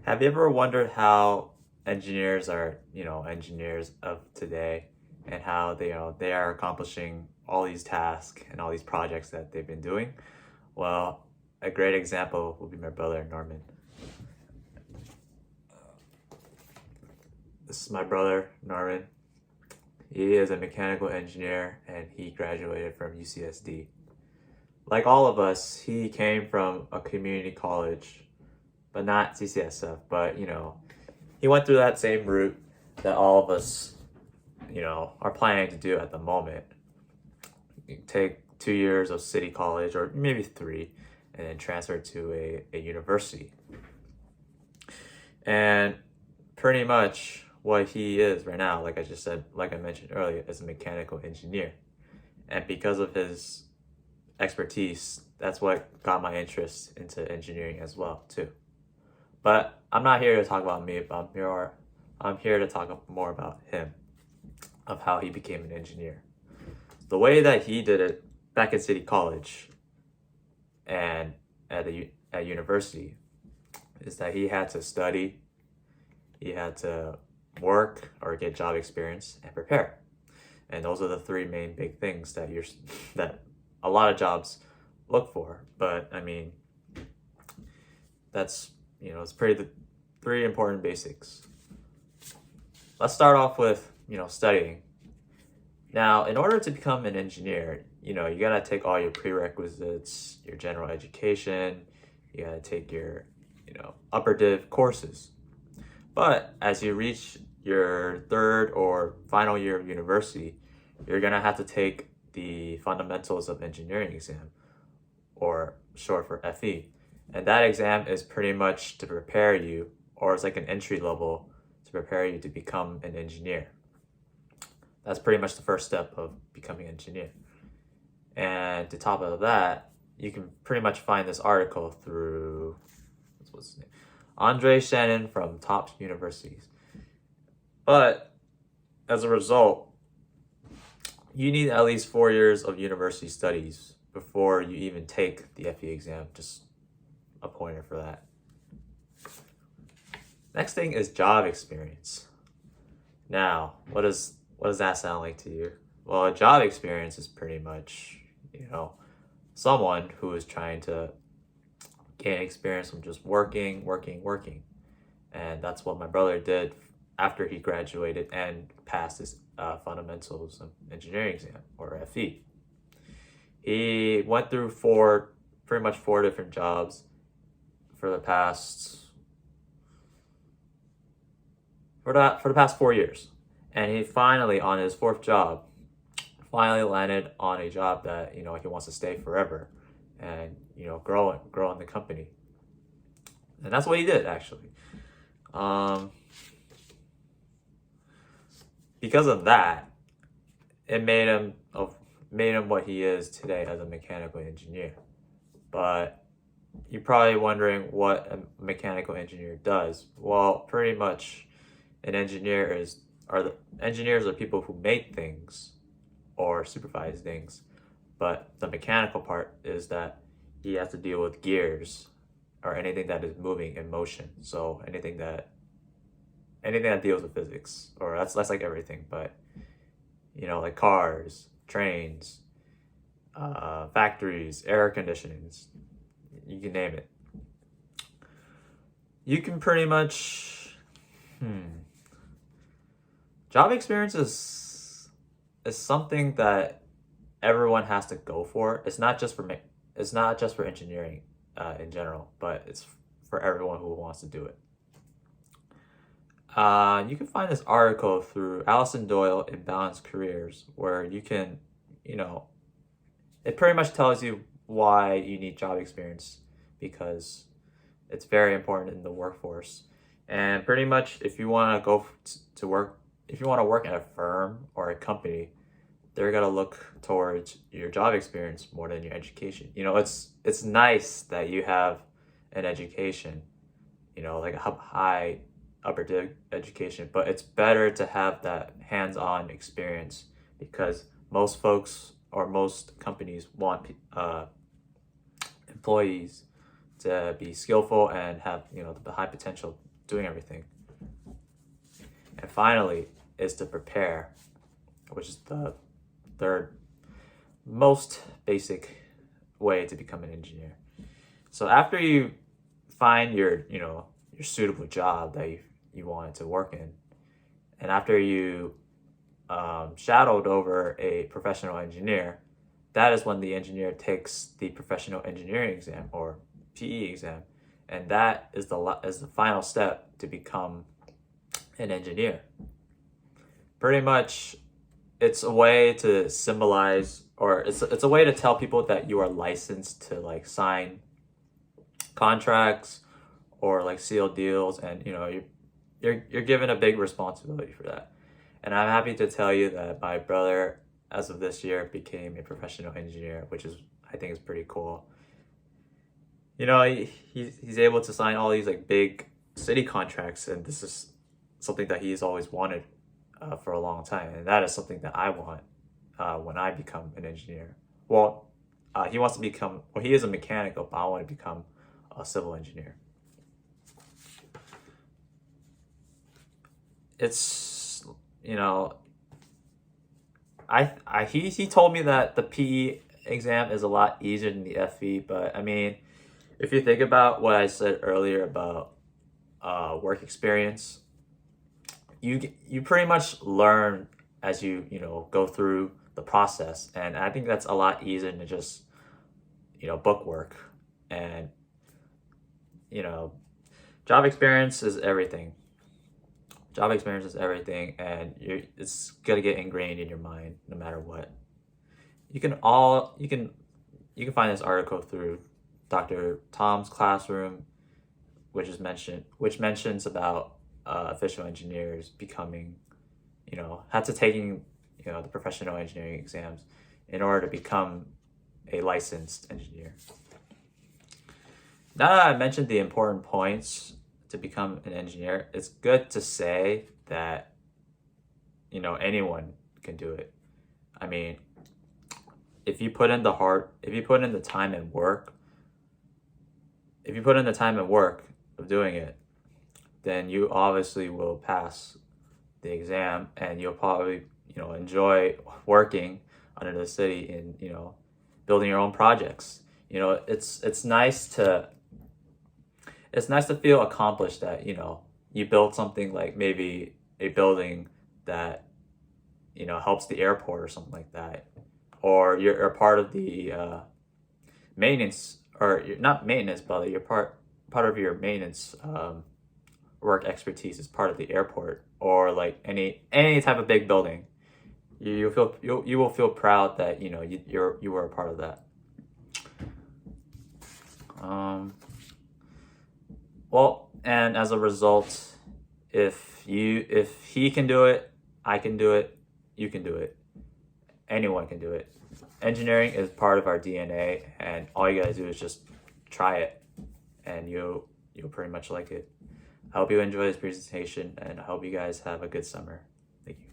Have you ever wondered how engineers are, engineers of today and how they are accomplishing all these tasks and all these projects that they've been doing? Well, a great example will be my brother Norman. This is my brother Norman. He is a mechanical engineer and he graduated from UCSD. Like all of us, he came from a community college, but not CCSF, but he went through that same route that all of us, are planning to do at the moment. You take 2 years of city college, or maybe 3, and then transfer to a university. And pretty much what he is right now, like I just said, like I mentioned earlier, is a mechanical engineer. And because of his expertise, that's what got my interest into engineering as well, too. But I'm not here to talk about me, but I'm here to talk more about him, of how he became an engineer. The way that he did it back in City College and at university is that he had to study, he had to work or get job experience and prepare. And those are the 3 main big things that a lot of jobs look for. But I mean, that's it's the 3 important basics. Let's start off with, studying. Now, in order to become an engineer, you gotta take all your prerequisites, your general education, you gotta take your, upper div courses. But as you reach your 3rd or final year of university, you're gonna have to take the Fundamentals of Engineering exam, or short for FE. And that exam is pretty much to prepare you, or it's like an entry level to prepare you to become an engineer. That's pretty much the first step of becoming an engineer. And to top of that, you can pretty much find this article through, what's his name? Andre Shannon from top universities. But as a result, you need at least 4 years of university studies before you even take the FE exam. Just a pointer for that. Next thing is job experience. Now, what does that sound like to you? Well, a job experience is pretty much, someone who is trying to gain experience from just working. And that's what my brother did after he graduated and passed his Fundamentals of Engineering exam, or FE. He went through pretty much 4 different jobs for the past 4 years. And he finally, on his 4th job, landed on a job that, he wants to stay forever and, grow in the company. And that's what he did, actually. Because of that, it made him what he is today as a mechanical engineer. But you're probably wondering what a mechanical engineer does. Well, pretty much engineers are people who make things or supervise things. But the mechanical part is that he has to deal with gears or anything that is moving in motion. So anything that deals with physics, or that's like everything, but like cars, trains, factories, air conditionings, you can name it. You can pretty much job experience is something that everyone has to go for. It's not just for engineering in general, but it's for everyone who wants to do it. You can find this article through Allison Doyle in Balanced Careers, where you can, it pretty much tells you why you need job experience, because it's very important in the workforce. And pretty much if you want to go to work, if you want to work at a firm or a company, they're going to look towards your job experience more than your education. It's nice that you have an education, like a high upper education, but it's better to have that hands-on experience, because most folks or most companies want employees to be skillful and have the high potential doing everything. And finally is to prepare, which is the third most basic way to become an engineer. So after you find your suitable job that you want to work in, and after you shadowed over a professional engineer, that is when the engineer takes the professional engineering exam or PE exam, and that is the final step to become an engineer. Pretty much, it's a way to symbolize, or it's a way to tell people that you are licensed to like sign contracts or like seal deals, and you're given a big responsibility for that. And I'm happy to tell you that my brother, as of this year, became a professional engineer, which I think is pretty cool. He's able to sign all these like big city contracts, and this is something that he's always wanted for a long time, and that is something that I want when I become an engineer. Well, he wants to become. Well, he is a mechanical, but I want to become a civil engineer. It's he told me that the PE exam is a lot easier than the FE, but I mean, if you think about what I said earlier about work experience, you pretty much learn as you go through the process, and I think that's a lot easier than just book work. And job experience is everything. Job experience is everything, and it's gonna get ingrained in your mind no matter what. You can find this article through Dr. Tom's Classroom, which mentions about official engineers becoming, had to taking the professional engineering exams in order to become a licensed engineer. Now that I mentioned the important points to become an engineer, it's good to say that anyone can do it. I mean, if you put in the time and work of doing it, then you obviously will pass the exam, and you'll probably enjoy working under the city and building your own projects. It's nice to feel accomplished that you built something, like maybe a building that helps the airport or something like that, or you're a part of the maintenance, or you're not maintenance, but you're part of your maintenance work expertise is part of the airport, or like any type of big building. You will feel proud that you were a part of that. Well, and as a result, if he can do it, I can do it, you can do it. Anyone can do it. Engineering is part of our DNA, and all you gotta do is just try it, and you'll pretty much like it. I hope you enjoy this presentation, and I hope you guys have a good summer. Thank you.